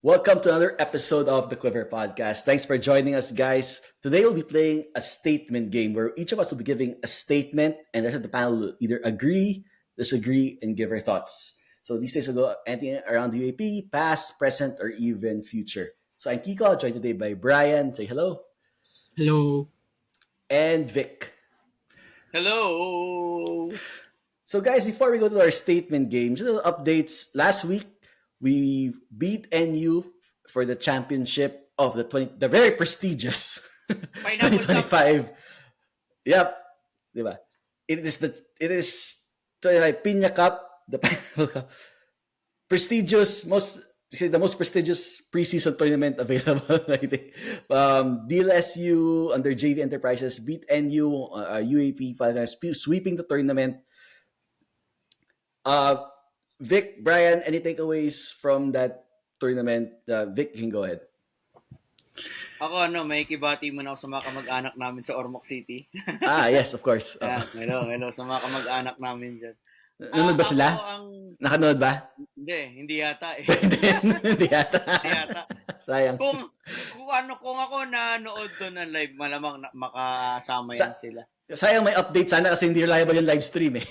Welcome to another episode of the Quiver Podcast. Thanks for joining us, guys. Today we'll be playing a statement game where each of us will be giving a statement, and the rest of the panel will either agree, disagree, and give our thoughts. So these days will go anything around the UAP, past, present, or even future. So I'm Kiko, joined today by Brian. Say hello. Hello. And Vic. Hello. So guys, before we go to our statement game, just little updates. Last week, we beat NU for the championship of the very prestigious Pineapple 2025. Yep, diba? It is 25 Piña Cup, the Pineapple Cup. The most prestigious preseason tournament available. I think. DLSU under JV Enterprises beat NU UAP finals, sweeping the tournament. Vic, Brian, any takeaways from that tournament? Vic, you can go ahead. Ako may kibati muna ako sa mga kamag-anak namin sa Ormoc City. Yes, of course. Hello sa mga kamag-anak namin dyan. Nanonood ba sila? Nakanood ba? Hindi yata eh. Hindi yata. Sayang. Kung ako nanood doon ng live, malamang makasama yan sila. Sayang may update sana kasi hindi reliable yung live stream eh.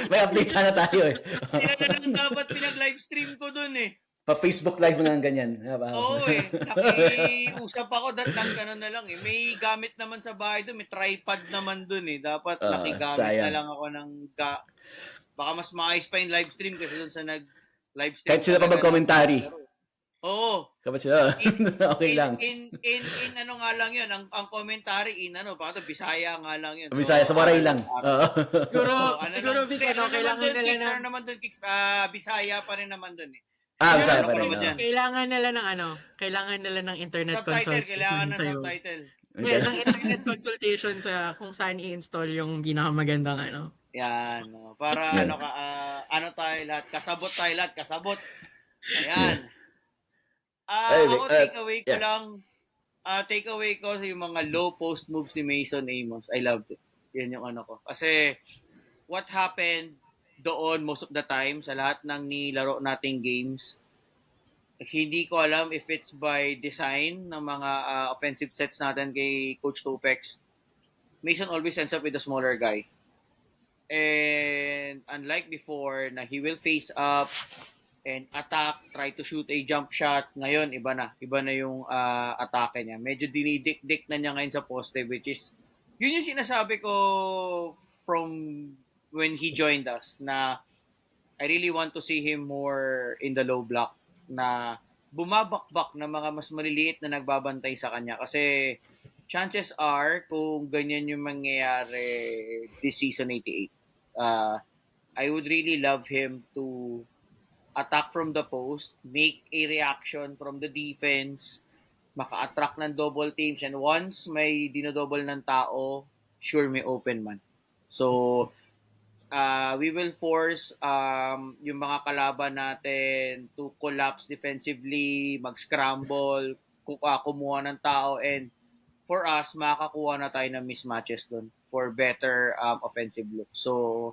May update sana tayo eh. Sila na lang dapat pinag-live stream ko doon eh. Pa-Facebook live mo na ganyan. Oo eh. Nakiusap ako gano'n na lang eh. May gamit naman sa bahay doon. May tripod naman doon eh. Dapat nakigamit na lang ako ng baka mas maayos pa yung live stream kasi doon sa nag-live stream. Kahit sila pa mag-commentary. Oo. Kapag sila, okay lang. In ano nga lang yun, ang commentary baka Bisaya nga lang yun. Bisaya, sa Waray lang. Siguro, kailangan nila na naman doon, Bisaya pa rin naman doon eh. Bisaya pa rin. Kailangan nila ng internet subtitle, consultation. Kailangan ng subtitle. Ng internet consultation sa kung saan i-install yung pinakamagandang Yan. Para tayo lahat, kasabot. Ayan. Ako takeaway ko sa yung mga low post moves ni Mason Amos. I loved it. Yan yung ko. Kasi what happened doon most of the time sa lahat ng nilaro nating games, hindi ko alam if it's by design ng mga offensive sets natin kay Coach Tupex. Mason always ends up with a smaller guy. And unlike before na he will face up and attack, try to shoot a jump shot. Ngayon, iba na yung atake niya. Medyo dinidik-dik na niya ngayon sa poste, which is, yun yung sinasabi ko from when he joined us, na I really want to see him more in the low block, na bumabakbak na mga mas maliliit na nagbabantay sa kanya. Kasi chances are, kung ganyan yung mangyayari this season 88, I would really love him to attack from the post, make a reaction from the defense, maka-attract ng double teams, and once may dinodouble ng tao, sure may open man. So, we will force yung mga kalaban natin to collapse defensively, mag-scramble, kumuha ng tao, and for us, makakuha na tayo ng mismatches doon for better offensive look. So,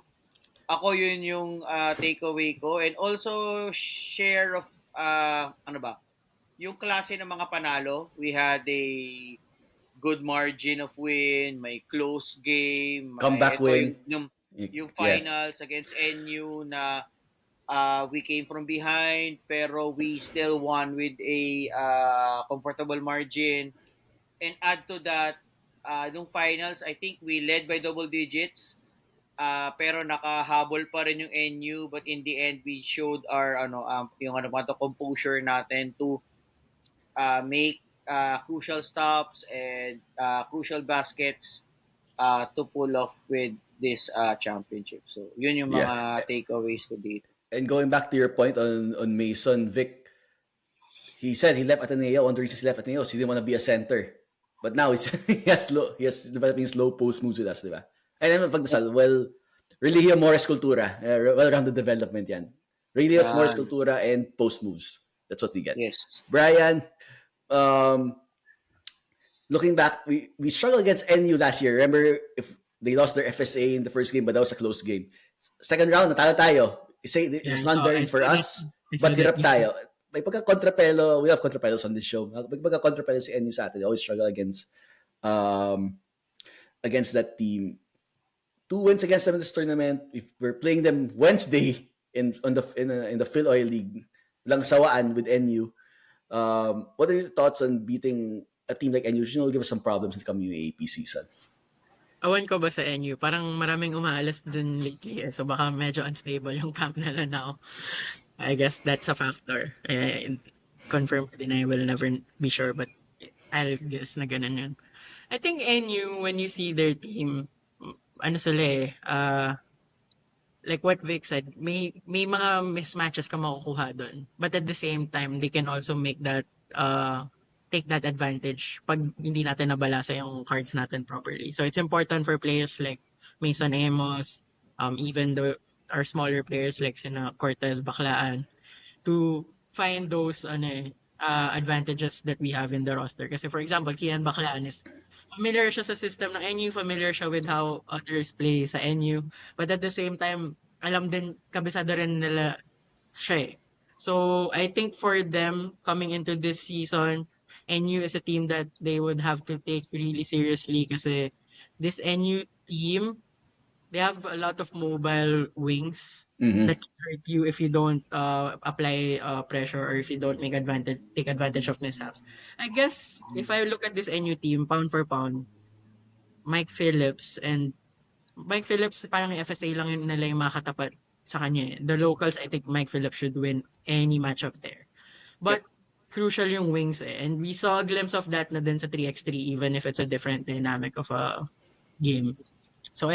ako yun yung takeaway ko, and also share of yung klase ng mga panalo. We had a good margin of win, may close game, comeback win, yung finals against NU na we came from behind pero we still won with a comfortable margin. And add to that, nung finals, I think we led by double digits. Pero nakahabol pa rin yung NU, but in the end we showed our composure natin to make crucial stops and crucial baskets to pull off with this championship. So yun yung mga takeaways ko dito. And going back to your point on Mason, Vic, he said he left Ateneo. One of the reasons he left Ateneo, he didn't want to be a center. But now he has developing slow post moves with us, di ba? And then pagdasal, really yung Morris Cultura, well-rounded development yan. Really yung Morris Cultura and post moves. That's what we get. Yes. Brian, looking back, we struggled against NU last year. Remember, if they lost their FSA in the first game, but that was a close game. Second round, natalo tayo. It was not bearing for us, but hirap tayo. may pagka-kontrapelo, we have kontrapelos on this show. May pagka-kontrapelo si NU sa atin. They always struggle against that team. 2 wins against them in this tournament. If we're playing them Wednesday in the Phil Oil League, lang sawaan with NU. What are your thoughts on beating a team like NU? You know, give us some problems in the coming UAAP season. Awan ko ba sa NU? Parang maraming umaalas dun lately so baka medyo unstable yung camp nila now. I guess that's a factor. Confirm, deny, will never be sure, but I'll guess na ganun yun. I think NU, when you see their team, ano sila like what Vic said, may mga mismatches ka makukuha doon. But at the same time, they can also make that take that advantage pag hindi natin nabalasa yung cards natin properly. So it's important for players like Mason Amos, even our smaller players like sina Cortez, Baclaan, to find those advantages that we have in the roster. Kasi for example, Kian Baclaan is familiar siya sa system ng NU, familiar siya with how others play sa NU, but at the same time, alam din, kabisado rin nila siya eh. So I think for them coming into this season, NU is a team that they would have to take really seriously kasi this NU team, they have a lot of mobile wings that can hurt you if you don't apply pressure or if you don't take advantage of mishaps. I guess if I look at this NU team, pound for pound, Mike Phillips parang FSA lang yun nila yung makatapat sa kanya. The locals, I think Mike Phillips should win any matchup there. But crucial yung wings and we saw a glimpse of that na din sa 3x3 even if it's a different dynamic of a game. So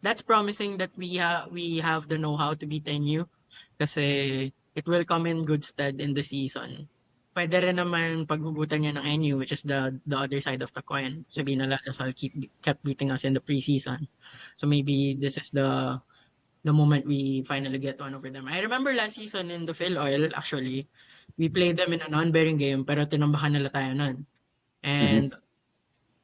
that's promising that we have the know-how to beat NU kasi it will come in good stead in the season. Pwede rin naman paghugutan niya ng NU, which is the other side of the coin. Sabihin na Lasal kept beating us in the preseason. So maybe this is the moment we finally get one over them. I remember last season in the Phil Oil, actually, we played them in a non-bearing game pero tinambakan nila tayo nun. And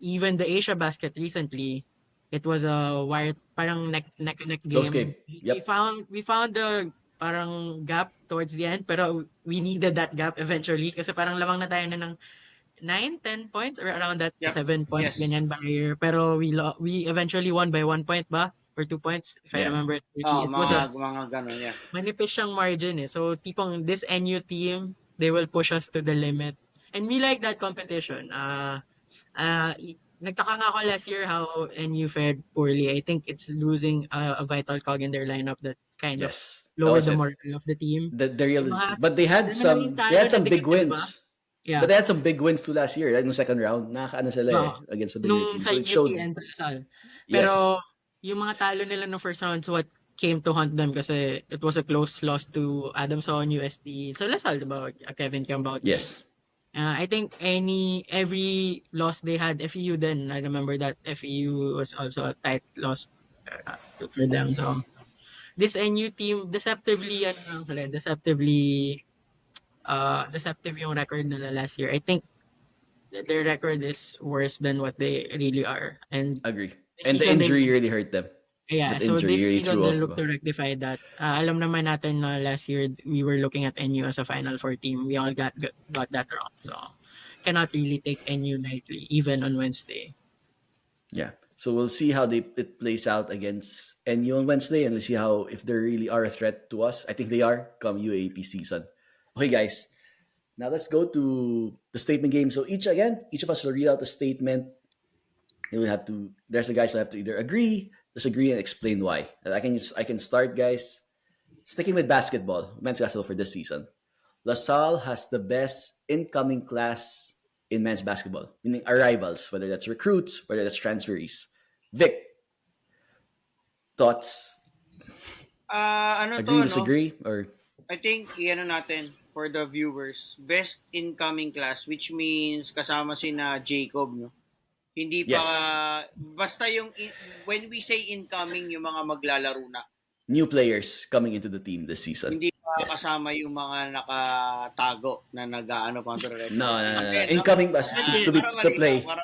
even the Asia Basket recently, it was a parang neck game. Close game. Yep. We found the parang gap towards the end pero we needed that gap eventually kasi parang lamang na tayo na ng 9-10 points or around that 7 points ganyan barrier pero we eventually won by 1 point ba or 2 points if I remember it. It was mga ganun, yeah. Manipis siyang margin eh. So tipong this NU team, they will push us to the limit. And we like that competition. Nagtaka nga ako last year how NU fared poorly. I think it's losing a vital cog in their lineup that kind of lowered the morale of the team. But they had some big wins. Yeah. But they had some big wins too last year. Yung second round, nakakaano sila against the bigger teams. So it showed. Pero yung mga talo nila no first round, so what came to haunt them kasi it was a close loss to Adamson, UST. So Lasal, diba? Kevin Cambauti. Yes. I think every loss they had, FEU then, I remember that FEU was also a tight loss for them. So this NU team, deceptive yung record nila last year. I think their record is worse than what they really are. And agree. And the injury really hurt them. Yeah, so this season they'll look to rectify that. Alam naman natin na last year we were looking at NU as a Final Four team. We all got that wrong. So cannot really take NU lightly, even on Wednesday. Yeah. So we'll see how it plays out against NU on Wednesday, and we'll see if they really are a threat to us. I think they are come UAP season. Okay, guys. Now let's go to the statement game. So each of us will read out a statement. There's the guys who have to either agree, disagree, and explain why. And I can start, guys. Sticking with basketball, men's basketball for this season. LaSalle has the best incoming class in men's basketball, meaning arrivals, whether that's recruits, whether that's transferees. Vic, thoughts? Agree, disagree, or? I think, natin for the viewers, best incoming class, which means kasama sina Jacob, no? Hindi pa, basta when we say incoming, yung mga maglalaro na. New players coming into the team this season. Hindi pa kasama yung mga nakatago na nag-aano pa ito. No. Incoming to play. Wala.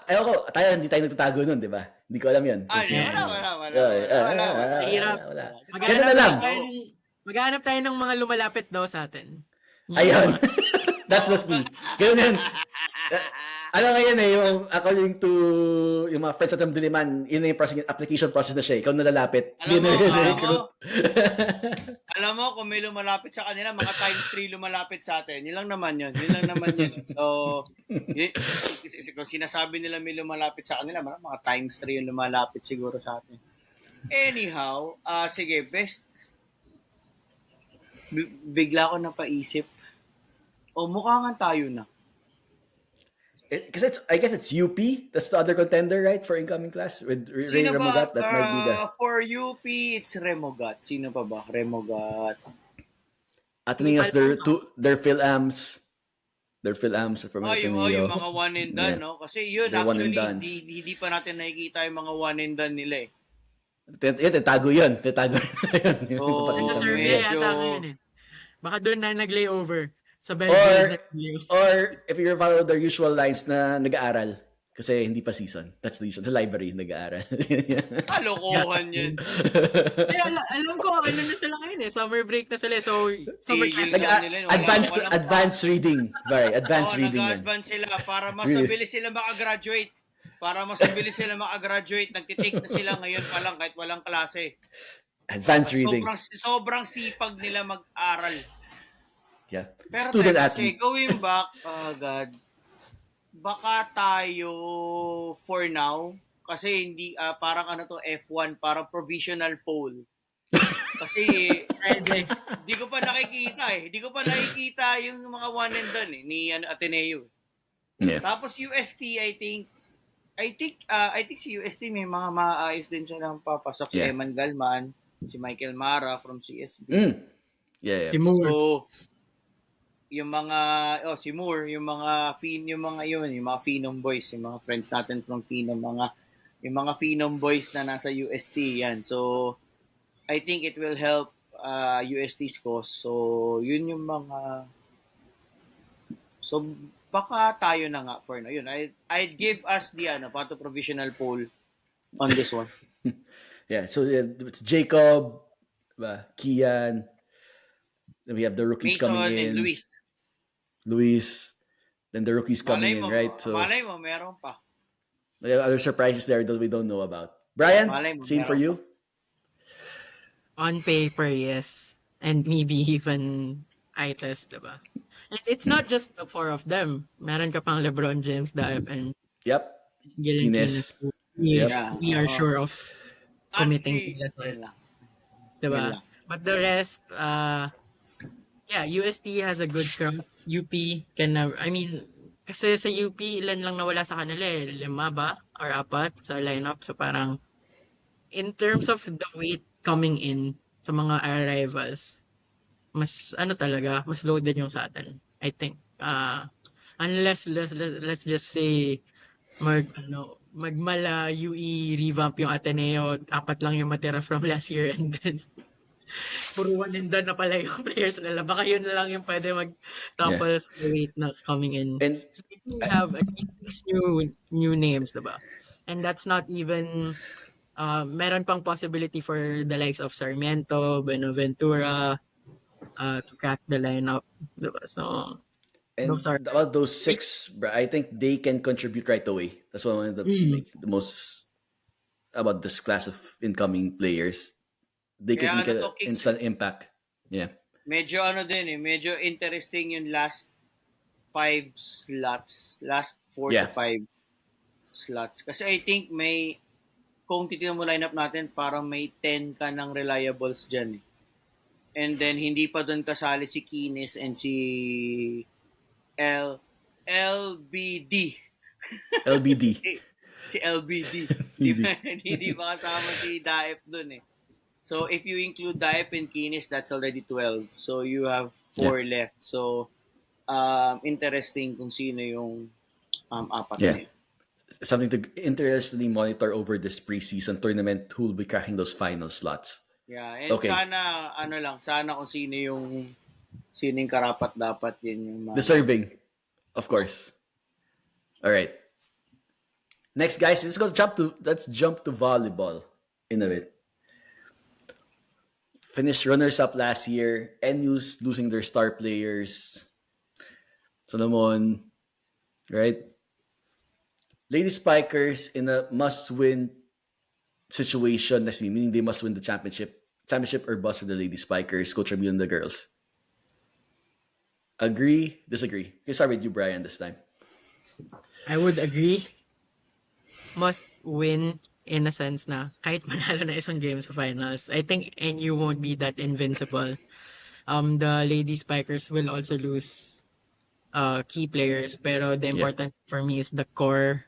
Ayaw ko, hindi tayo nagtatago nun, di ba? Hindi ko alam yun. Wala. Ganun na lang. Maghanap tayo ng mga lumalapit daw sa atin. Ayun. That's the key. Ganun yan. Ano ngayon yung according to yung mga friends at Diliman, yun na yung process, application process na siya. Ikaw nalalapit. Alam mo, kung may lumalapit sa kanila, mga times 3 lumalapit sa atin. Yun lang naman yun. So, kung sinasabi nila may lumalapit sa kanila, mga times 3 yung lumalapit siguro sa atin. Anyhow, sige, best. Bigla ko napaisip. Mukha nga tayo na. Because I guess it's UP. That's the other contender, right, for incoming class with Ray Remogat. That might be the. For UP, it's Remogat. Sino pa ba? Remogat. Ateneo's their Phil-Ams. Their Phil-Ams from Ateneo. Yung mga one and done, no? Kasi yun, they're actually, hindi pa natin nakikita yung mga one and done nila eh. Tatago yun. Sa survey yata yun eh. Baka doon na nag-layover. Sa or if you follow their usual lines na nag-aaral kasi hindi pa season. That's the reason. Sa library, nag-aaral. Kalokohan yun. Alam ko, ano na sila ngayon eh. Summer break na sila. So, summer class. Advanced reading. Very advanced reading. Nag-advance sila para mas mabilis sila makagraduate. Nagtitake na sila ngayon pa lang kahit walang klase. Advanced reading. Sobrang sipag nila mag-aral. Yeah. Pero student athlete. Going back, God, baka tayo for now, kasi hindi, parang F1, parang provisional poll. Kasi, di ko pa nakikita yung mga one and done ni Ateneo. Yeah. Tapos UST, I think si UST may mga maayos din silang papasok. Si Eman Galman, si Michael Mara from CSB. Yeah. Si Moore. So, yung mga si Moore, yung mga Phenom boys, yung mga friends natin from Phenom, yung mga Phenom boys na nasa UST yan. So I think it will help UST's cause. So yun yung mga baka tayo na nga for now. Yun, I'd give us the pato provisional poll on this one. Yeah, so it's Jacob, Kian, then we have the rookies Mason coming in. And Luis. Then the rookies coming in, right? So malay mo, meron pa. There are other surprises there that we don't know about. Brian, same for you? On paper, yes. And maybe even ITES, diba? And it's not just the four of them. Meron ka pang LeBron James, Daip, and Guinness. We are sure of committing to that. Diba? But the rest, UST has a good crowd. UP can kasi sa UP, ilan lang nawala sa kanila eh. 5 ba? Or 4 sa lineup. So parang, in terms of the weight coming in sa mga arrivals, mas mas loaded yung sa atin. I think. Unless, let's just say, magmala UE revamp yung Ateneo, 4 lang yung matira from last year and then puro one and done na pala yung players nila. Baka yun na lang yung pwede mag-topple sa weight na coming in. And so we have at least 6 new names, diba? And that's not even meron pang possibility for the likes of Sarmiento, Buenaventura to crack the lineup, diba? So about those 6, I think they can contribute right away. That's what I wanted to make the most about this class of incoming players. They can make an instant impact. Yeah. Medyo medyo interesting yung last 5 slots, last 4 to 5 slots. Kasi I think kung titignan mo lineup natin, parang may 10 ka ng reliables dyan eh. And then, hindi pa doon kasali si Kines and si LBD. Si LBD. Hindi pa kasama si Daip doon eh. So, if you include Daip and Kines, that's already 12. So, you have 4 left. So, interesting kung sino yung 4 na yun. Something to interestingly monitor over this preseason tournament who will be cracking those final slots. Yeah, and sana kung sino yung karapat dapat din yung deserving, of course. All right. Next, guys, let's jump to volleyball in a bit. finished runners-up last year. NU's losing their star players. Solomon, right? Lady Spikers in a must-win situation, meaning they must win the championship or bust for the Lady Spikers. Coach Rabil and the girls. Agree? Disagree? Okay, start with you, Brian, this time. I would agree. Must win in a sense na kahit manalo na isang game sa finals, I think NU won't be that invincible. The Lady Spikers will also lose key players, pero the important for me is the core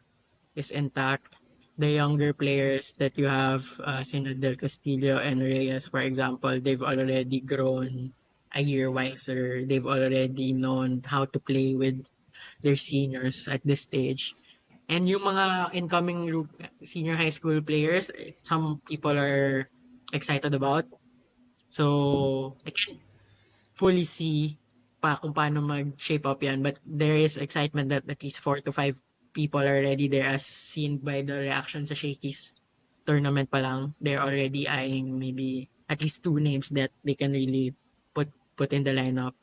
is intact. The younger players that you have, sina Del Castillo and Reyes, for example, they've already grown a year wiser. They've already known how to play with their seniors at this stage. And yung mga incoming senior high school players, some people are excited about. So, I can't fully see pa kung paano mag-shape up yan. But there is excitement that at least 4 to 5 people are already there, as seen by the reaction sa Shakey's tournament pa lang. They're already eyeing maybe at least 2 names that they can really put in the lineup.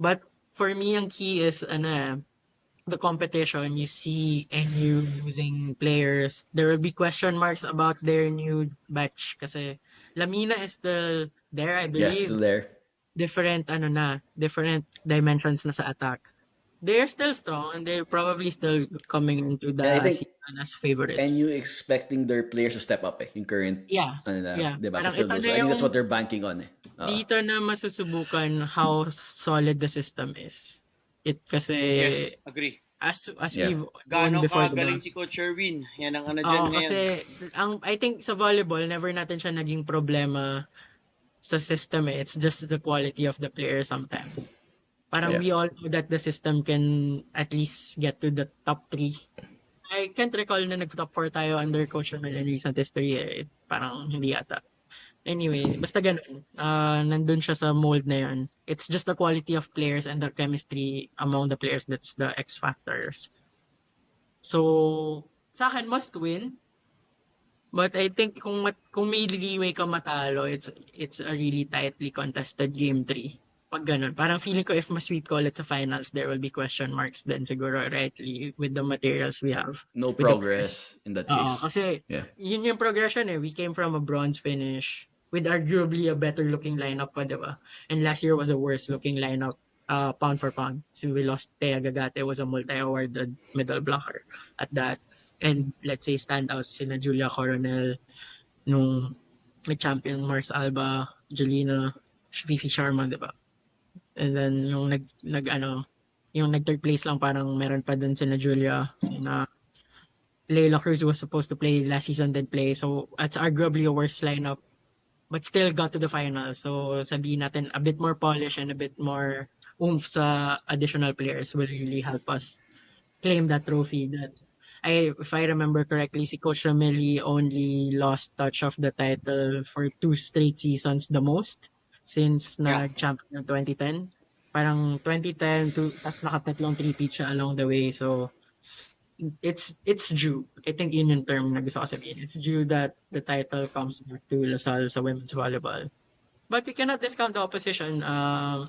But for me, ang key is the competition. You see NU losing players. There will be question marks about their new batch kasi Lamina is still there, I Yes, believe. still there. Different dimensions na sa attack. They're still strong and they're probably still coming into the I think season as favorites. NU expecting their players to step up yung current Yeah. diba, Parang to fill ito those. na I think that's yung what they're banking on dito na masusubukan how solid the system is. Kasi Yes, agree. as Yeah. we've Gaano known before, kagaling diba? si Coach Sherwin. Yan ang dyan ngayon. Kasi I think sa volleyball, never natin siya naging problema sa system eh. It's just the quality of the player sometimes. Parang we all know that the system can at least get to the top 3. I can't recall na nag-top 4 tayo under Coach Romel in recent history eh. Parang hindi ata. Anyway, basta ganun. Nandun siya sa mold na yun. It's just the quality of players and the chemistry among the players that's the X factors. So, sa akin, must win. But I think kung may leeway ka matalo, it's a really tightly contested game 3. Pag ganun. Parang feeling ko if ma-sweep ko ulit sa finals, there will be question marks then siguro rightly with the materials we have. No progress in that case. Kasi yun yung progression eh. We came from a bronze finish with arguably a better looking lineup pa, diba? And last year was a worse looking lineup pound for pound. So we lost Thea Gagate, was a multi-awarded middle blocker at that. And let's say standouts sina Julia Coronel, nung nag-champion Mars Alba, Julina, Fifi Sharma, diba? And then yung yung nag-third place lang parang meron pa dun sina Julia, sina Leila Cruz was supposed to play last season, didn't play. So it's arguably a worse lineup, but still got to the final. So sabihin natin, a bit more polish and a bit more oomph sa additional players will really help us claim that trophy. That if I remember correctly, si Coach Rameli only lost touch of the title for 2 straight seasons the most since nag-champion ng 2010. Parang 2010 to tas nakatatlong three-peat siya along the way. So it's due. I think yun yung term na gusto ko sabihin. It's due that the title comes back to LaSalle sa women's volleyball. But we cannot discount the opposition. A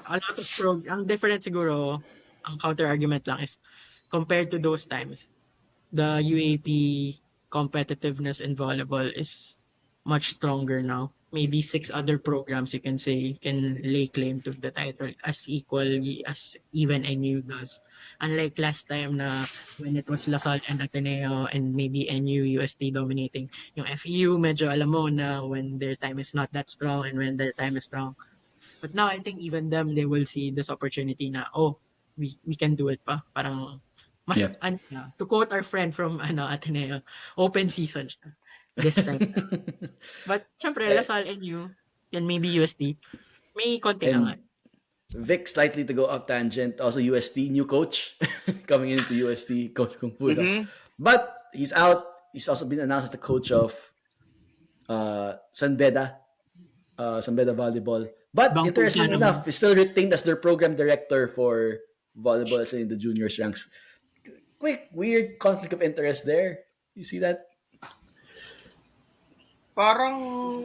lot of ang different siguro, ang counter-argument lang is compared to those times, the UAP competitiveness in volleyball is much stronger now. Maybe 6 other programs you can say can lay claim to the title as equally as even NU does. Unlike last time na when it was LaSalle and Ateneo and maybe NU, UST dominating. Yung FEU, medyo alam mo na when their time is not that strong and when their time is strong. But now I think even them, they will see this opportunity na, we can do it pa. Parang mas to quote our friend from Ateneo, open season siya this time. But syempre, LaSalle and NU and maybe UST, may konti angat. Vic, slightly to go up tangent, also UST, new coach coming into UST, Coach Kung Fu. But he's out. He's also been announced as the coach of San Beda Volleyball. But interesting enough, he's still retained as their program director for volleyball in the juniors ranks. Quick, weird conflict of interest there. You see that? Parang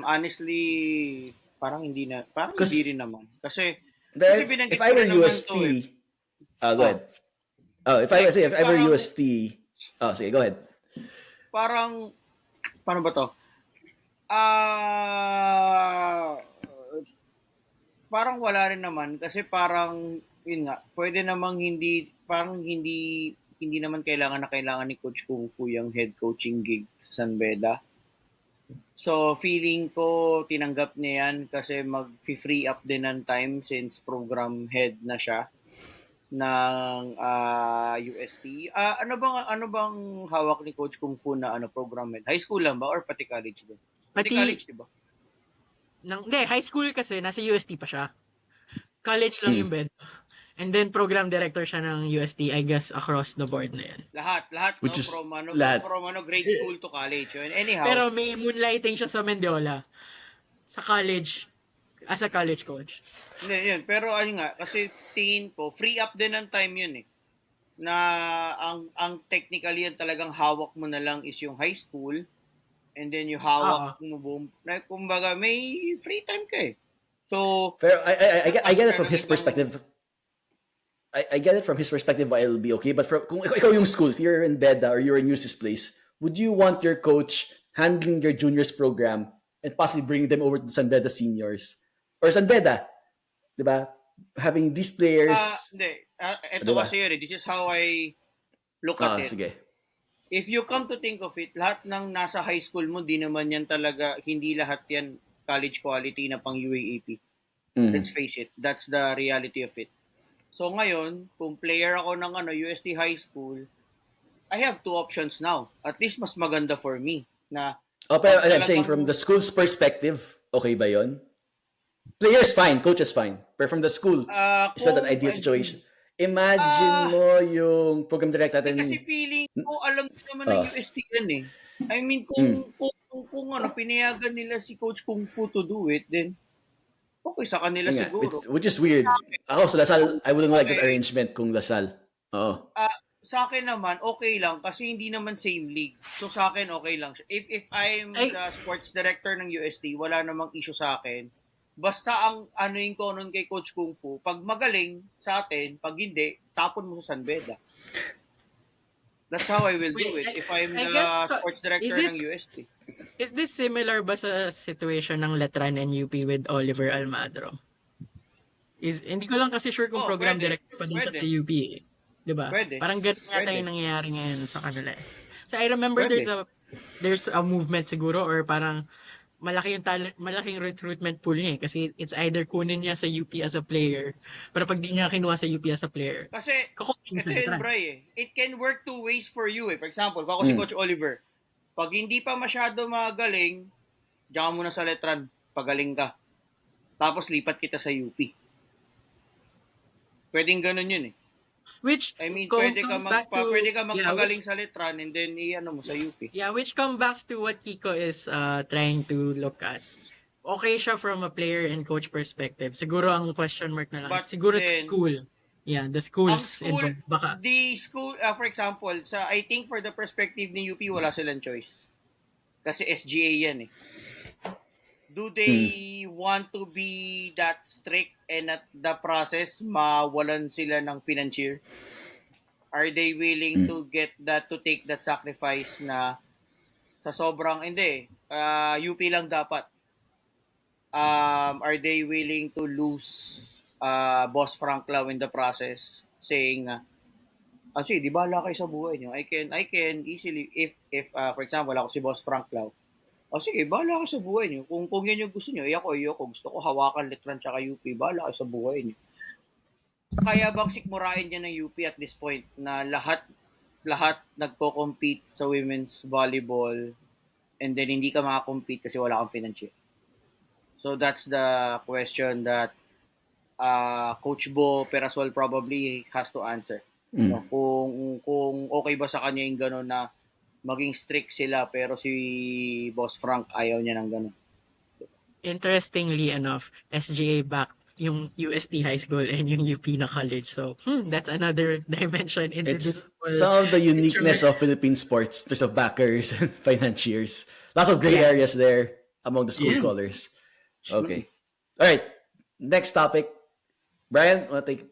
Honestly, parang hindi Because rin naman. Kasi binanggit if I ko were rin naman UST, to eh. go Ah, ahead. Oh, if I were parang, UST, sige, go ahead. parang, paano ba to? Ah, parang wala rin naman kasi parang yun nga, pwede namang hindi naman kailangan ni Coach Kung Fu yung head coaching gig sa San Beda. So, feeling ko tinanggap niya yan kasi mag-free up din ng time since program head na siya ng UST. Ano bang hawak ni Coach Kung Fu na program head? High school lang ba or pati college din? Pati college, di ba? High school kasi, nasa UST pa siya. College lang yung bed. And then, program director siya ng UST, I guess, across the board na yan. Lahat, no? Which is From lahat. grade school to college. And anyhow, Pero may moonlighting siya sa Mendiola. Sa college. As a college coach. hindi, yun. Pero ayun nga, kasi tingin ko, free up din ng time yun eh. Na ang technically yan talagang hawak mo na lang is yung high school. And then yung hawak mo buong, kumbaga may free time ka eh. So, Pero I get it from his perspective. I get it from his perspective why it'll be okay. But kung ikaw yung school, if you're in Beda or you're in Yus's place, would you want your coach handling your juniors program and possibly bringing them over to San Beda seniors? Or San Beda, diba? Having these players... hindi. Ito diba? kasi yun eh. This is how I look at it. Sige. If you come to think of it, lahat ng nasa high school mo, hindi lahat yan college quality na pang UAAP. Let's face it. That's the reality of it. So ngayon, kung player ako ng UST High School, I have two options now. At least mas maganda for me. Pero I'm saying from the school's perspective, okay ba yon? Players fine, coaches fine. But from the school, is that an ideal situation? Imagine mo yung program director natin. Kasi feeling ko, alam ko naman ng UST yan eh. I mean, kung pinayagan nila si Coach Kung Fu to do it, then okay sa kanila siguro. Which is weird. Ako sa Lasal, I wouldn't like that arrangement kung Lasal. Oo. Sa akin naman, okay lang kasi hindi naman same league. So sa akin, okay lang. If I'm the sports director ng UST, wala namang issue sa akin. Basta ang anuin ko nun kay Coach Kung Fu, pag magaling sa atin, pag hindi, tapon mo sa San Beda. That's how I will do it if I'm the sports director ng UST. Is this similar ba sa situation ng Letran and UP with Oliver Almagro? Hindi ko lang kasi sure kung program director pa din siya sa UP eh. Diba? Pwede. Parang ganun yata yung nangyayari ngayon sa kanila eh. So I remember there's a movement siguro or parang malaking recruitment pool niya eh. Kasi it's either kunin niya sa UP as a player, pero pag di niya kinuha sa UP as a player, kasi kukunin ito sa yun, Letran. Bray eh. It can work two ways for you eh. For example, ako si Coach Oliver, pag hindi pa masyado magaling, diyan ka muna sa Letran, pagaling ka. Tapos lipat kita sa UP. Pwedeng ganun yun eh. Which pwede ka magpagaling sa Letran and then mo sa UP. Yeah, which comes back to what Kiko is trying to look at. Okay siya from a player and coach perspective. Siguro ang question mark na lang. Siguro the school. Yeah, the schools. Baka. The school, for example, I think for the perspective ni UP, wala silang choice. Kasi SGA yan eh. Do they want to be that strict and at the process mawalan sila ng financier? Are they willing to take that sacrifice na sa sobrang UP lang dapat? Are they willing to lose Boss Frank Lau in the process saying sige, di bala kayo sa buhay niyo. I can easily if for example ako si Boss Frank Lau. Sige, bahala kayo sa buhay niyo. Kung yan yung gusto niyo, ako. Gusto ko hawakan Letran tsaka UP. Bahala kayo sa buhay niyo. Kaya bang sikmurain niya ng UP at this point na lahat nagko-compete sa women's volleyball and then hindi ka makakompete kasi wala kang financier? So that's the question that Coach Bo Perasol probably has to answer. No? Kung okay ba sa kanya yung gano'n na maging strict sila pero si Boss Frank ayaw niya ng ganun. Interestingly enough, SGA backed yung UST High School and yung UP na college. So, that's another dimension into this. Some of the uniqueness of Philippine sports. There's of backers and financiers. Lots of gray areas there. among the school Yes. colors. Sure. Okay. All right. Next topic. Brian, want to take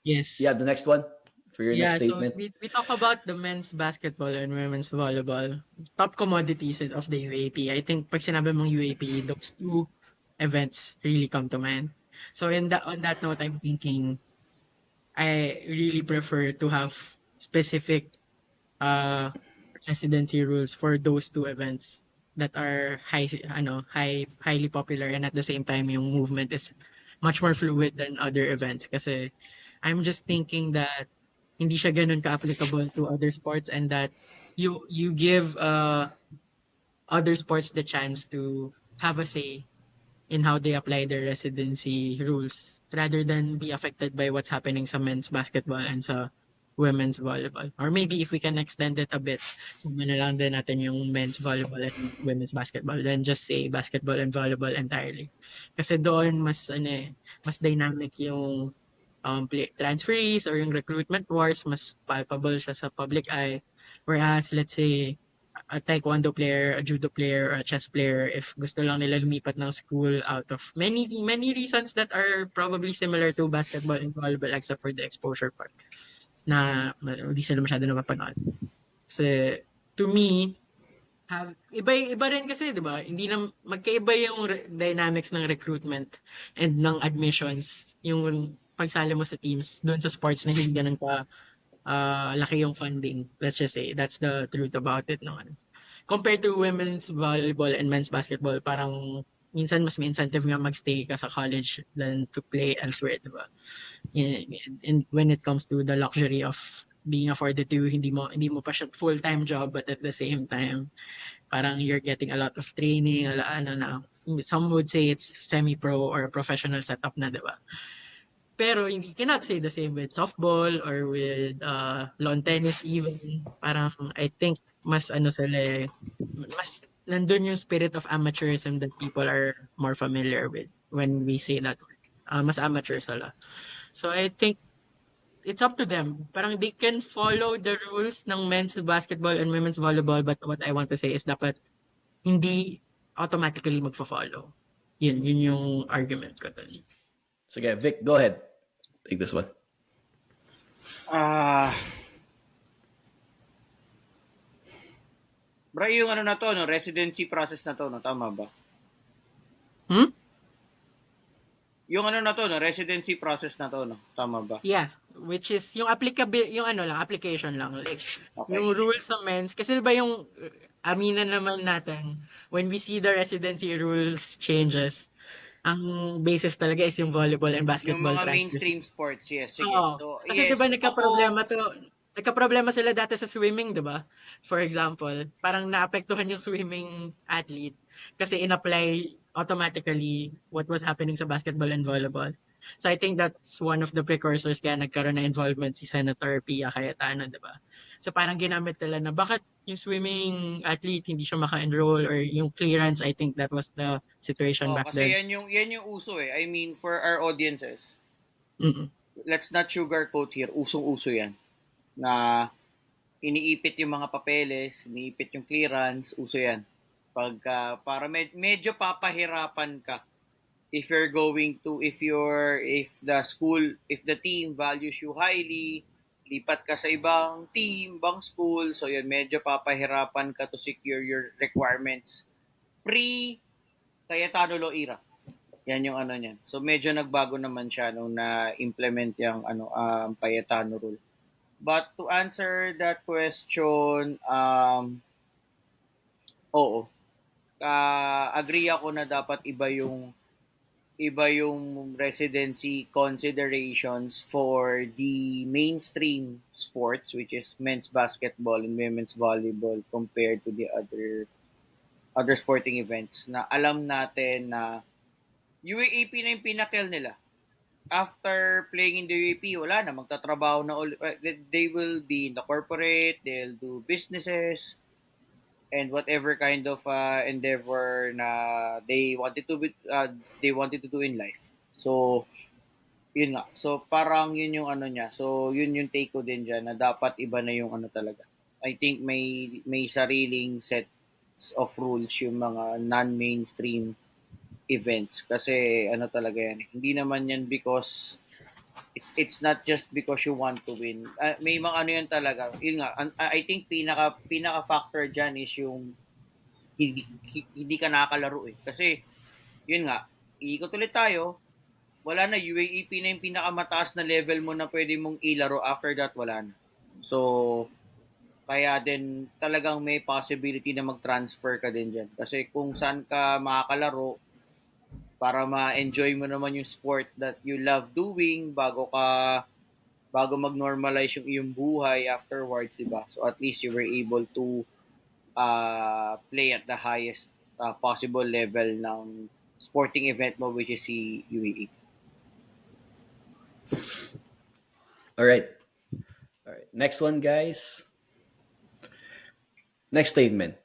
Yes. the next one for your next Yeah, so statement? we talk about the men's basketball and women's volleyball. Top commodities of the UAP. I think pag sinabi mong UAP, those two events really come to mind. So on that note, I'm thinking I really prefer to have specific uh residency rules for those two events that are highly popular, and at the same time yung movement is much more fluid than other events kasi I'm just thinking that hindi siya ganun ka-applicable to other sports, and that you give other sports the chance to have a say in how they apply their residency rules rather than be affected by what's happening sa men's basketball and sa women's volleyball. Or maybe if we can extend it a bit, sama na lang din natin yung men's volleyball and women's basketball, then just say basketball and volleyball entirely. Kasi doon mas dynamic yung transferees or yung recruitment wars, mas palpable siya sa public eye. Whereas, let's say, a taekwondo player, a judo player, or a chess player, if gusto lang nila lumipat ng school out of many reasons that are probably similar to basketball and volleyball except for the exposure part, na hindi sila masyado napapanood. Kasi, to me, iba rin kasi, di ba? Hindi na, magkaiba yung dynamics ng recruitment and ng admissions, yung pagsali mo sa teams, doon sa sports na hindi ganun pa laki yung funding. Let's just say, that's the truth about it naman. Compared to women's volleyball and men's basketball, parang minsan mas may incentive nga magstay ka sa college than to play elsewhere, di ba? And when it comes to the luxury of being afforded to, hindi mo pa siya full-time job, but at the same time, parang you're getting a lot of training, some would say it's semi-pro or professional setup na, di ba? Pero hindi cannot say the same with softball or with lawn tennis even. Parang I think mas sila mas nandun yung spirit of amateurism that people are more familiar with when we say that word. Mas amateur sila. So I think it's up to them. Parang they can follow the rules ng men's basketball and women's volleyball, but what I want to say is dapat hindi automatically magfo-follow. Yun yung argument ko dun. Sige, Vic, go ahead. Take this one. Bro, yung ano na to, no, residency process na to, no, tama ba? Yung ano na to, no, residency process na to, no, tama ba? Yeah, which is yung applicable, yung application lang. Like, Okay. yung rules sa men's, kasi diba yung, aminan naman natin, when we see the residency rules changes, ang basis talaga is yung volleyball and Yung basketball mga transfers. mainstream sports, yes. Sige. Oo. So, Kasi yes, diba nagka-problema sila dati sa swimming, diba? For example, parang naapektuhan yung swimming athlete kasi in-apply automatically what was happening sa basketball and volleyball. So I think that's one of the precursors kaya nagkaroon na involvement si Senator Pia Cayetano, diba? So parang ginamit nila na bakit yung swimming athlete hindi siya maka-enroll or yung clearance, I think that was the situation back kasi then. yan yung uso eh. I mean, for our audiences, Mm-mm. let's not sugarcoat here. Usong-uso yan. Na iniipit yung mga papeles, iniipit yung clearance, uso yan. Para medyo papahirapan ka if if the team values you highly, lipat ka sa ibang team, ibang school, so yun, medyo papahirapan ka to secure your requirements. Cayetano Law era. Yan yung ano niyan. So medyo nagbago naman siya nung na-implement yung Cayetano rule. But to answer that question, oo. Agree ako na dapat iba yung residency considerations for the mainstream sports, which is men's basketball and women's volleyball, compared to the other sporting events na alam natin na UAAP na yung pinakil nila. After playing in the UAP, wala na, magtatrabaho na they will be in the corporate, they'll do businesses, and whatever kind of endeavor na they wanted to do in life. So, yun nga. So, parang yun yung ano niya. So, yun yung take ko din dyan na dapat iba na yung ano talaga. I think may sariling set sets of rules yung mga non-mainstream events kasi ano talaga yan. Hindi naman yan because it's not just because you want to win. May mga ano yan talaga. Yun nga, I think pinaka factor diyan is yung hindi ka nakakalaro eh. Kasi yun nga, iikot ulit tayo, wala na, UAEP na yung pinakamataas na level mo na pwede mong ilaro. After that, wala na. So, kaya din talagang may possibility na mag-transfer ka din dyan. Kasi kung saan ka makakalaro, para ma-enjoy mo naman yung sport that you love doing bago mag-normalize yung iyong buhay afterwards, diba? So at least you were able to play at the highest possible level ng sporting event mo, which is si UAE. All right. Next one, guys. Next statement.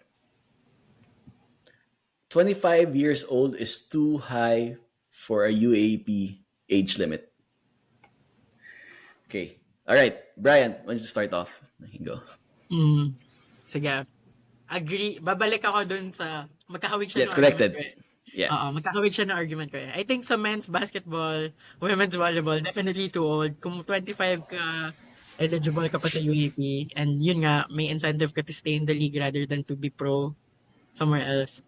25 years old is too high for a UAP age limit. Okay. All right. Brian, why don't you start off? You can go. Sige. Agree. Babalik ako dun sa magkakawig siya Yeah, it's ng argument connected. ko eh. Yeah. Magkakawig siya ng argument ko eh. I think sa men's basketball, women's volleyball, definitely too old. Kung 25 ka, eligible ka pa sa UAP, and yun nga, may incentive ka to stay in the league rather than to be pro somewhere else.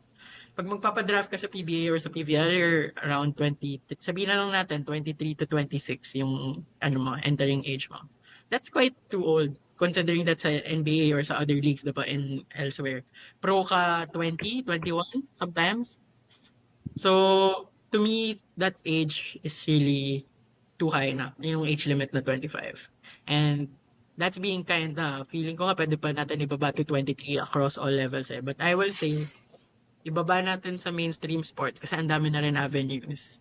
Pag magpapadraft ka sa PBA or sa PVL, you're around 20, sabihin na lang natin, 23 to 26 yung entering age mo. That's quite too old considering that sa NBA or sa other leagues diba in elsewhere. Pro ka 20, 21 sometimes. So, to me, that age is really too high na, yung age limit na 25. And that's being kind na, feeling ko nga pwede pa natin ibaba to 23 across all levels eh. But I will say, ibaba natin sa mainstream sports kasi ang dami na rin avenues.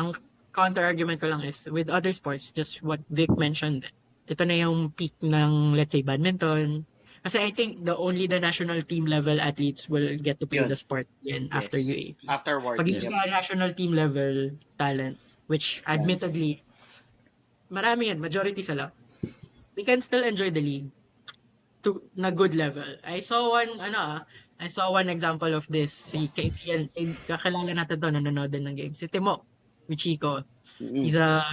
Ang counter-argument ko lang is, with other sports, just what Vic mentioned, ito na yung peak ng, let's say, badminton. Kasi I think only the national team level athletes will get to play Yun. the sport again after UAP. Afterwards. Pag hindi ka national team level talent, which admittedly, marami yan, majority sila, they can still enjoy the league na good level. I saw one example of this. Si kaibigan, kakilala natin to, nanonood din ng game. Si Timo Michiko. He's a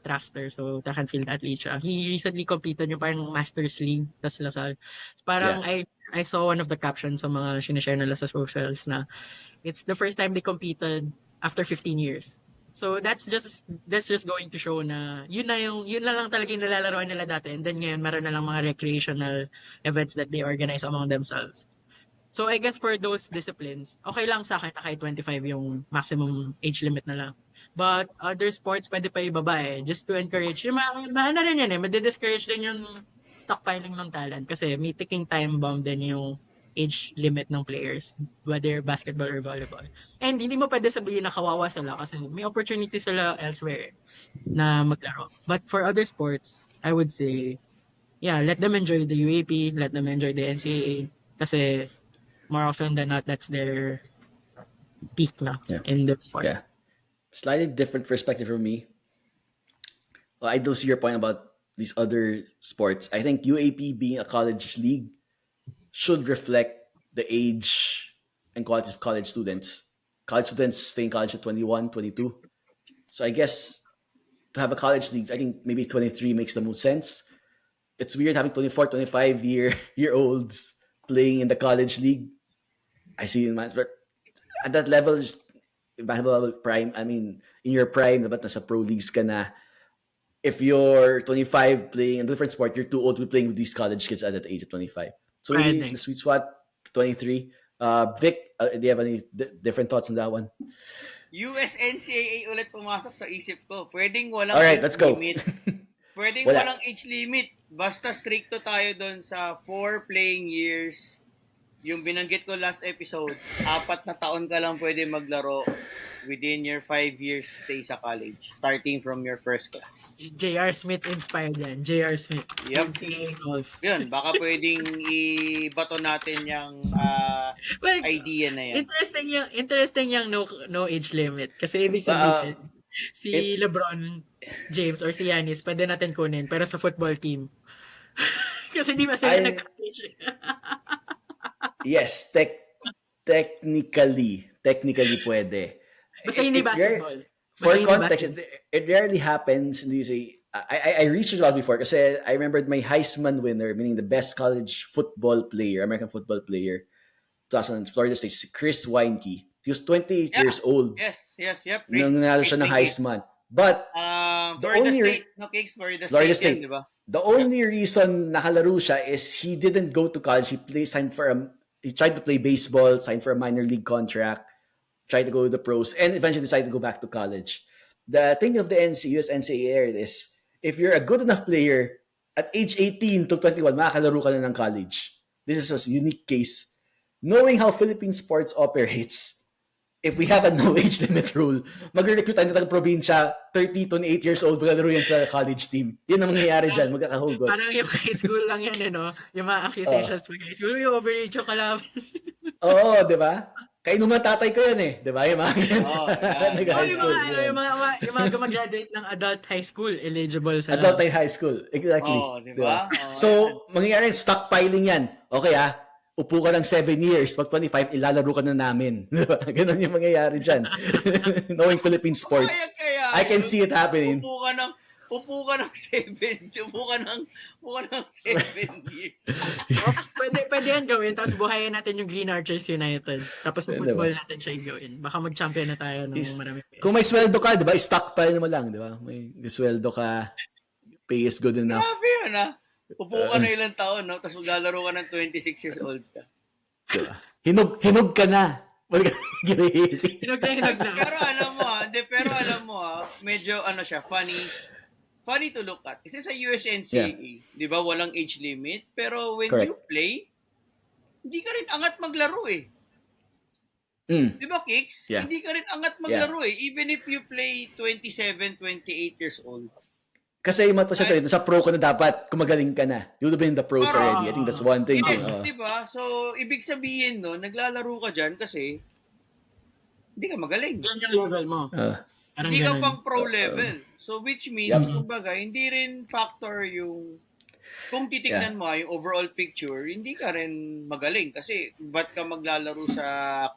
trackster, so track and field athlete siya. He recently competed yung parang Masters League, tas Lasal. So parang I saw one of the captions sa mga sinishare nila sa socials na it's the first time they competed after 15 years. So that's just going to show na yun na lang talaga yung nilalaroan nila dati, and then ngayon meron na lang mga recreational events that they organize among themselves. So I guess for those disciplines, okay lang sa akin na kahit 25 yung maximum age limit na lang. But other sports, pwede pa ibaba eh. Just to encourage. Yung ano rin yan eh. Madi-discourage din yung stockpiling ng talent. Kasi may ticking time bomb din yung age limit ng players. Whether basketball or volleyball. And hindi mo pwede sabihin na kawawa sila kasi may opportunity sila elsewhere na maglaro. But for other sports, I would say, yeah, let them enjoy the UAP. Let them enjoy the NCAA. Kasi more often than not, that's their peak na in the sport. Yeah. Slightly different perspective from me. Well, I do see your point about these other sports. I think UAP being a college league should reflect the age and quality of college students. College students stay in college at 21, 22. So I guess to have a college league, I think maybe 23 makes the most sense. It's weird having 24, 25 year olds playing in the college league. I see in my, but at that level, basketball prime, I mean, in your prime, dapat nasa pro leagues ka na. If you're 25 playing a different sport, you're too old to be playing with these college kids at that age of 25. So maybe the sweet spot, 23. Vic, do you have any different thoughts on that one? US NCAA ulit pumasok sa isip ko. Pwedeng walang Alright, age let's go. limit. Pwedeng Wala. walang age limit. Basta stricto tayo doon sa 4 playing years. Yung binanggit ko last episode, 4 na taon ka lang pwede maglaro within your 5 years stay sa college, starting from your first class. J.R. Smith inspired yan. J.R. Smith. Yep. NCAA golf. Yun, baka pwedeng ibato natin yung Well, idea na yan. interesting yung no age limit. Kasi ibig sabihin, si LeBron James or si Giannis, pwede natin kunin. Pero sa football team, kasi di ba sila nag-college? Yes, technically pwede. Basta hindi basketball. For Basta hindi context, basketball. it rarely happens. Hindi say, I researched it out before kasi I remembered my Heisman winner, meaning the best college football player, American football player, 2000 Florida State, si Chris Weinke. He was 28 Yeah. years old Yes, yep. nung nanalo siya ng Heisman. But the Florida only State, no cakes, Florida Florida State, State. yan, di ba? the only reason nakalaro siya is he didn't go to college. He tried to play baseball, signed for a minor league contract, tried to go to the pros, and eventually decided to go back to college. The thing of the US NCAA is, if you're a good enough player, at age 18 to 21, makakalaro ka na ng college. This is a unique case. Knowing how Philippine sports operates, if we have a no age limit rule, mag-recruit tayo ng probinsya, 30 to 8 years old, maglalaro yan sa college team. Yan ang mangyayari dyan, magkakahugot. Parang yung high school lang yan, yung mga accusations pag high school, yung overreach yung kalaban. Oo, di ba? Kainom ng tatay ko yan Di ba? Yung mga yan sa nag-high school. Yung mga gumagraduate ng adult high school, eligible sa Adult high school. Exactly. Di ba? So, mangyayari, stockpiling yan. Okay upo ka lang 7 years, pag 25, ilalaro ka na namin. Ganon yung mangyayari dyan. Knowing Philippine sports. I can see it happening. Upo ka ng 7 years. Pwede yan gawin, tapos buhayin natin yung Green Archers United. Tapos sa football natin siya gawin. Baka mag-champion na tayo ng marami pesos. Kung may sweldo ka, di ba? Stockpile mo lang, di ba? May sweldo ka, pay is good enough. Grabe yun Upo ka na ilang taon, no? Tapos maglalaro ka ng 26 years old ka. Diba? Hinog ka na. Hinog na. Pero alam mo, medyo siya, funny to look at. Kasi sa USNCAA, di ba, walang age limit. Pero when Correct. you play, hindi ka rin angat maglaro Di ba, Kicks? Yeah. Hindi ka rin angat maglaro Even if you play 27, 28 years old. Kasi yung sa pro ka na dapat, kumagaling ka na. You would have been in the pros already. I think that's one thing. Yes, di ba? So, ibig sabihin, naglalaro ka dyan kasi hindi ka magaling. Yan yung level mo. Hindi ka pang pro level. So, which means, kumbaga, hindi rin factor yung kung titignan mo yung overall picture, hindi ka rin magaling kasi ba't ka maglalaro sa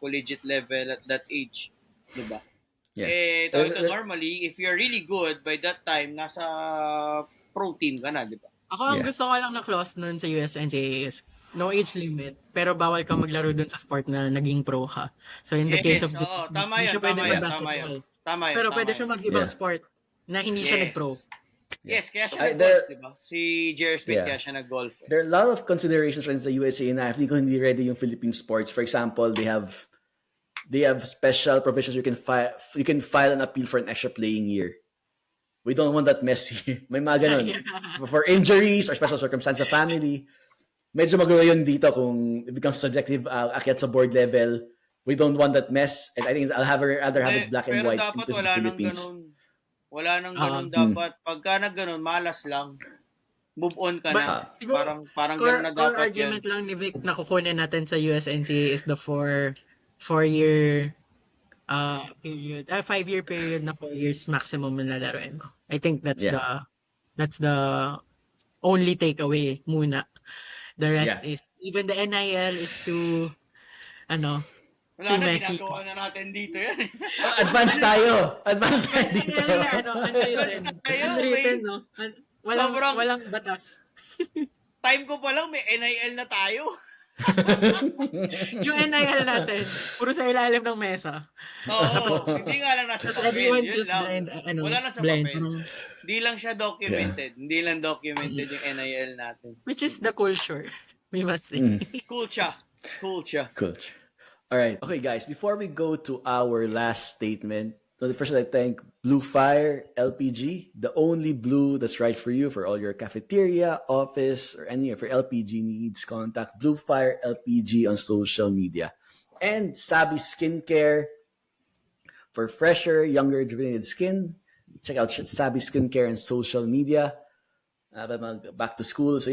collegiate level at that age? Di ba? Yeah. Normally, if you're really good, by that time, nasa pro team ka na, di ba? Ako, ang gusto ko lang na clause nun sa USNCAA is no age limit, pero bawal kang maglaro dun sa sport na naging pro ka. So, in the case of tama yan. Pero pwede siya mag-ibang sport na hindi siya nag-pro. Yes, kaya siya nag-golf, di ba? Si J.R. Smith, kaya siya nag-golf. There are a lot of considerations rin sa USA na hindi ready yung Philippine sports. For example, they have special provisions. You can file an appeal for an extra playing year. We don't want that mess here. May mga ganun. For injuries or special circumstances sa family. Medyo magulo yun dito kung it becomes subjective akyat sa board level. We don't want that mess. And I think I'll rather have it black and white into the Philippines. Wala nang ganun dapat. Pagka na ganun, malas lang. Move on ka na. Parang ganun na dapat argument lang ni Vic na kukunin natin sa USNCAA is the 4-year period. 5-year period na 4 years maximum na lalaroin mo. I think that's the only takeaway muna. The rest is, even the NIL is too, wala na, ginagawa na natin dito yan. Advance tayo dito. Unwritten, no? Walang batas. Time ko pa lang, may NIL na tayo. Yung NIL natin, puro sa ilalim ng mesa. Oo, hindi nga lang nasa papel. Everyone Yun just lang. Wala na sa blind. papel. Hindi lang siya documented. Hindi lang documented yung NIL natin. Which is the culture, we must say. Cool siya. All right. Okay, guys, before we go to our last statement, first I thank Blue Fire LPG, the only blue that's right for you for all your cafeteria, office, or any of your LPG needs. Contact Blue Fire LPG on social media. And Sabi Skincare for fresher, younger, rejuvenated skin. Check out Sabi Skincare on social media. Back to school, so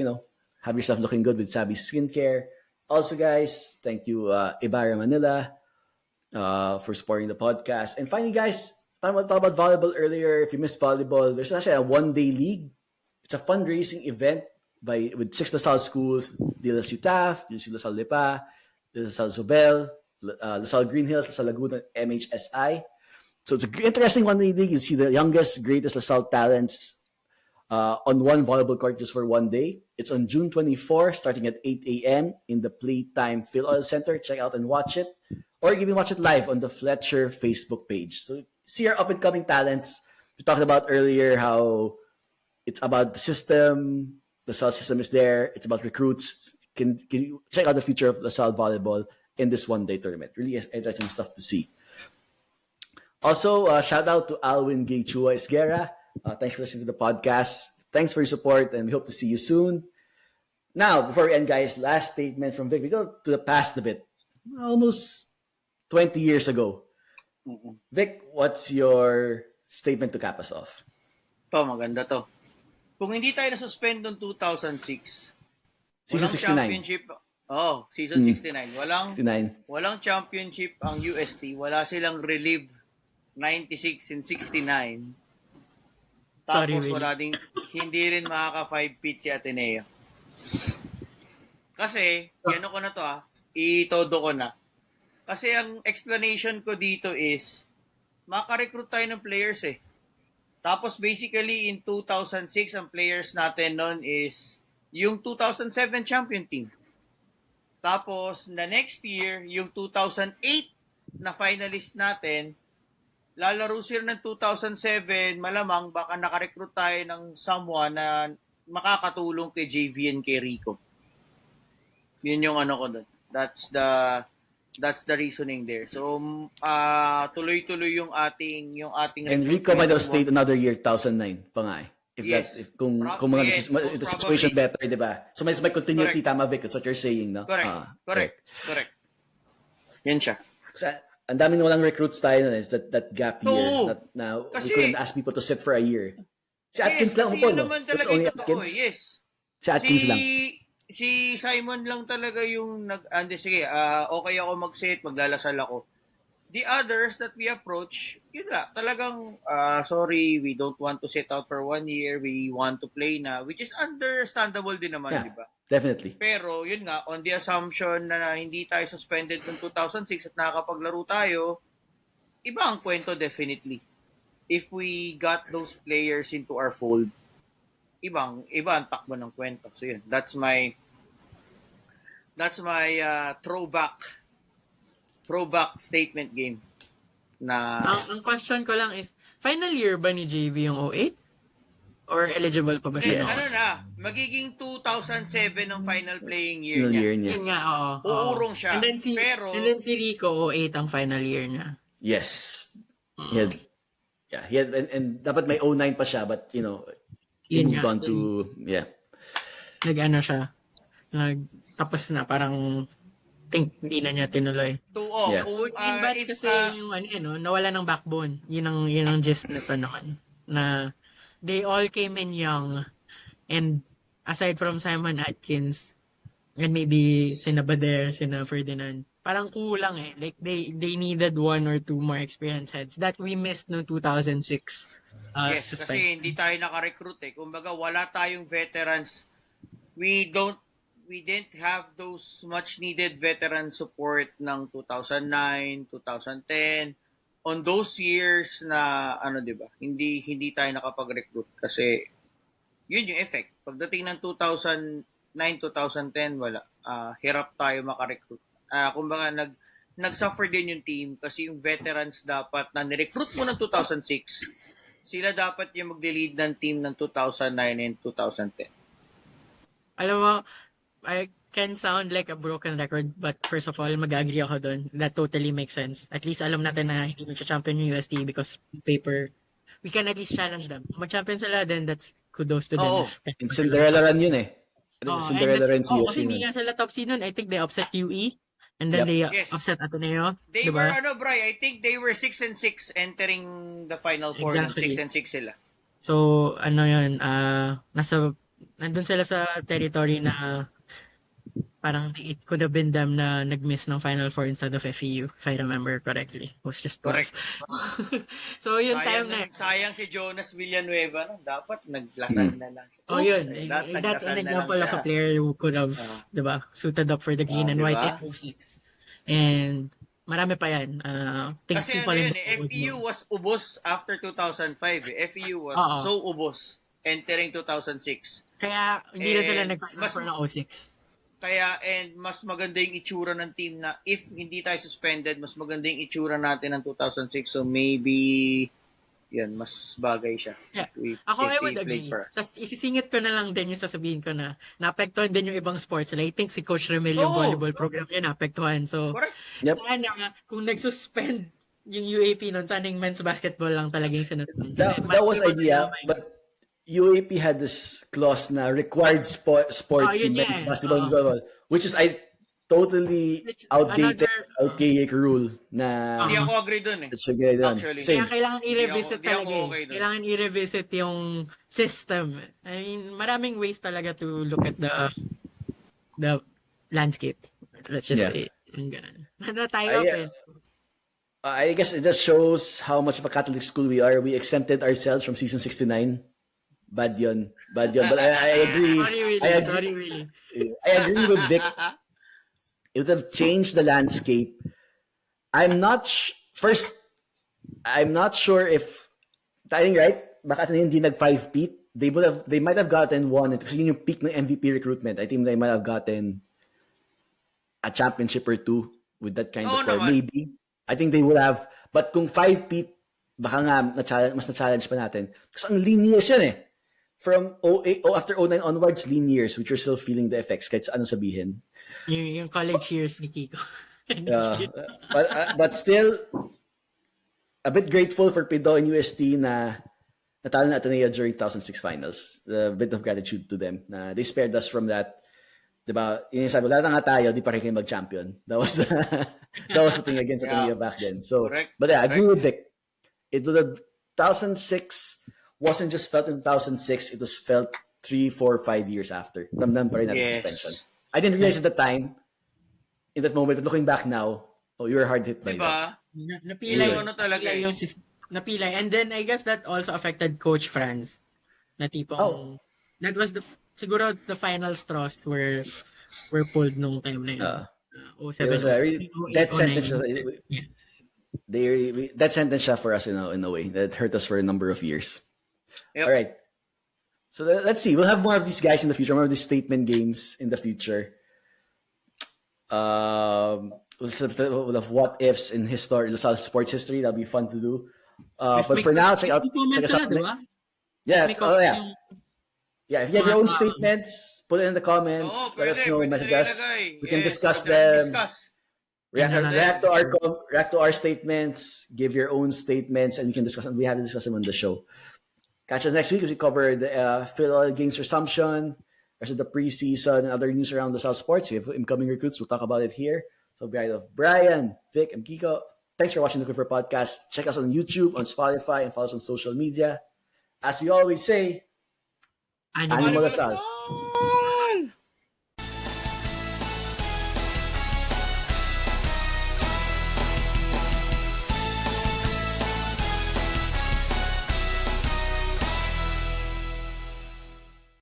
have yourself looking good with Sabi Skincare. Also, guys, thank you, Ibarra Manila, for supporting the podcast. And finally, guys, talked about volleyball earlier. If you missed volleyball, there's actually a one-day league. It's a fundraising event with 6 LaSalle schools, De La Ciudad, De La Salle Lipa, LaSalle Zobel, LaSalle Green Hills, LaSalle Laguna, MHSI. So it's an interesting one league. You see the youngest, greatest LaSalle talents on one volleyball court just for one day. It's on June 24, starting at 8 a.m. in the Playtime Phil Oil Center. Check out and watch it. Or you can watch it live on the Fletcher Facebook page. So see our up-and-coming talents. We talked about earlier how it's about the system. The LaSalle system is there. It's about recruits. Can you check out the future of LaSalle volleyball in this one-day tournament. Really interesting stuff to see. Also, shout out to Alwin Gay Chua Esguerra. Thanks for listening to the podcast. Thanks for your support, and we hope to see you soon. Now, before we end, guys, last statement from Vic. We go to the past a bit. Almost 20 years ago. Vic, what's your statement to cap us off? Maganda to. Kung hindi tayo na-suspend noong 2006, Season walang 69. championship. Season 69. 69. Walang championship ang UST. Wala silang relieve 96 and 69. Sorry, Tapos Will. wala ding, hindi rin makaka 5 feet si Ateneo. Kasi, ano ko na to itodo ko na. Kasi ang explanation ko dito is, makarecruit tayo ng players eh. Tapos basically in 2006, ang players natin noon is yung 2007 champion team. Tapos, the next year, yung 2008 na finalist natin, lalaro sila ng 2007, malamang baka nakarecruit tayo ng someone na makakatulong kay JV and kay Rico. Yun yung ano ko doon. That's the reasoning there. So, tuloy-tuloy yung ating And Rico might have stayed another year, 2009 pa nga eh. If Yes. that's, if, kung Yes, the most situation probably. better, di ba? So may continuity, Correct. tama Vic, that's what you're saying, no? Correct. Yan siya. Kasi ang daming walang recruits tayo na that gap year. Oo. Na we Kasi- couldn't ask people to sit for a year. Si Atkins lang kasi po, yun no? naman That's talaga only yung totoo, Atkins. yes. Si Atkins lang. Si Simon lang talaga yung sige, okay ako mag-sit, maglalasal ako. The others that we approach, yun lang, talagang, sorry, we don't want to sit out for 1 year, we want to play na, which is understandable din naman, Yeah. di ba? Definitely. Pero, yun nga, on the assumption na hindi tayo suspended noong 2006 at nakakapaglaro tayo, iba ang kwento definitely. If we got those players into our fold, iba ang takbo ng kwento. So yun, that's my throwback statement game na Ang question ko lang is, final year ba ni JV yung 08? Or eligible pa ba siya? ano na, magiging 2007 ang final playing year Final niya. year niya. Yun nga, oo. Uurong siya. And then si Rico, 08 ang final year niya. Yes. He had, and dapat may 09 pa siya, but he Yun moved nga. on to, Nag-ano siya. Tapos na, parang think hindi na niya tinuloy. Yeah. Kung, 14 batch if, kasi yung nawala ng backbone. Yun ang gist nito noon. Na they all came in young, and aside from Simon Atkins and maybe sina Bader, sina Ferdinand, parang kulang eh. Like they needed 1 or 2 more experienced heads that we missed no 2006 yes, suspension. kasi hindi tayo naka-recruit eh. Kumbaga, wala tayong veterans. We didn't have those much needed veteran support ng 2009, 2010. On those years na, 'di ba, hindi tayo nakapag-recruit kasi yun yung effect. Pagdating ng 2009, 2010, wala. Hirap tayo maka-recruit. Kumbaga, nag-suffer din yung team kasi yung veterans dapat na ni-recruit mo ng 2006, sila dapat yung mag-lead ng team ng 2009 and 2010. Alam mo, I can sound like a broken record, but first of all, mag-agree ako doon. That totally makes sense. At least alam natin na hindi champion yung UST because paper, we can at least challenge them. Kung mag-champion sila, then that's kudos to them. Oo. And Cinderella run yun eh. Cinderella run si USC kasi hindi nun. nga sila top seed nun. I think they upset UE, and then they Yes. upset Ateneo. They diba? were, Bri, I think they were 6-6 entering the Final Four. Exactly. 6-6 sila. So, yun, nandun sila sa territory na parang it could have been them na nag-miss ng Final Four instead of FEU, if I remember correctly. It was just 12. Correct. So, yun time na. Sayang si Jonas Villanueva. No? Dapat naglasal na lang siya. Oh, yun. Dapat That's naglasal an na example lang of a siya. player who could have, diba, suited up for the green and white diba? in 06. And marami pa yan. Kasi Tingnan pa rin. FEU was ubos after 2005. FEU was Oo. so ubos entering 2006. Kaya hindi rin sila And nag-final mas- for ng 06. And mas maganda yung itsura ng team na if hindi tayo suspended, mas maganda yung itsura natin ng 2006. So maybe, yan, mas bagay siya. Yeah. If Ako, I we would play agree. for us. Tapos isisingit ko na lang din yung sasabihin ko na naapektuhan din yung ibang sports. Like, I think si Coach Remel yung Oo. volleyball program niya naapektuhan. So, Correct. Yep. sana kung nag-suspend yung UAP nun, sana yung men's basketball lang talaga yung sinunod. That was idea, but UAP had this clause na required sports yun in men's yan. basketball, Oo. volleyball, which is totally Which- outdated, another- archaic rule na Hindi ako agree dun eh. it should get done. Actually. Same. Kaya kailangan i-revisit Hindi ako talaga okay eh. dun. Kailangan i-revisit yung system. I mean, maraming ways talaga to look at the landscape. Let's just Yeah. say. Yung ganun. Ano tayo, I guess it just shows how much of a Catholic school we are. We exempted ourselves from season 69. Bad yun. But I agree. Sorry, Willie. I agree. Sorry, Willie. I agree with Vic. It would have changed the landscape. I'm not sure if timing right. Baka hindi nag-5-peat. They might have gotten one kasi yun yung peak ng MVP recruitment. I think they might have gotten a championship or two with that kind Oo of core. naman. Maybe. I think they would have. But kung 5-peat, baka nga mas na-challenge pa natin. Kasi ang lean years yan eh. From after 09 onwards, lean years, which you're still feeling the effects kahit sa ano sabihin. Yung college years ni Kiko. But still, a bit grateful for Pido and UST na natalo na Ateneo during 2006 finals. A bit of gratitude to them na they spared us from that. Diba? Yung sabi, wala na nga tayo, di pa rin kayo mag-champion. That was the thing against Ateneo back then. So, Correct. but yeah, I agree with Vic. It would have 2006 wasn't just felt in 2006, it was felt 3, 4, 5 years after. Ramdam pa rin natin Yes. suspension. I didn't realize at the time, in that moment, but looking back now, you were hard hit by that. Diba? Napilay. Yung ano talaga eh. Napilay. And then, I guess that also affected Coach Franz. Na tipong, that was siguro the final straws were pulled nung time na yun. 07, It was a really, 08, that 09. sentence, that sentence siya for us in a way that hurt us for a number of years. Yep. All right. So let's see. We'll have more of these guys in the future, more of these statement games in the future. We'll have what ifs in sports history. That'll be fun to do. But for now, check us out. Yeah. Oh yeah. Yeah. If you have your own statements, put it in the comments. Let us know. Message us. We can discuss them. React to our statements. Give your own statements, and we can discuss. And we have to discuss them on the show. Catch us next week as we cover the Phil Games resumption, rest of the preseason, and other news around the South Sports. We have incoming recruits. We'll talk about it here. So, Brian, Vic, and Kiko, thanks for watching the Clipper Podcast. Check us on YouTube, on Spotify, and follow us on social media. As we always say, Animo Lasal.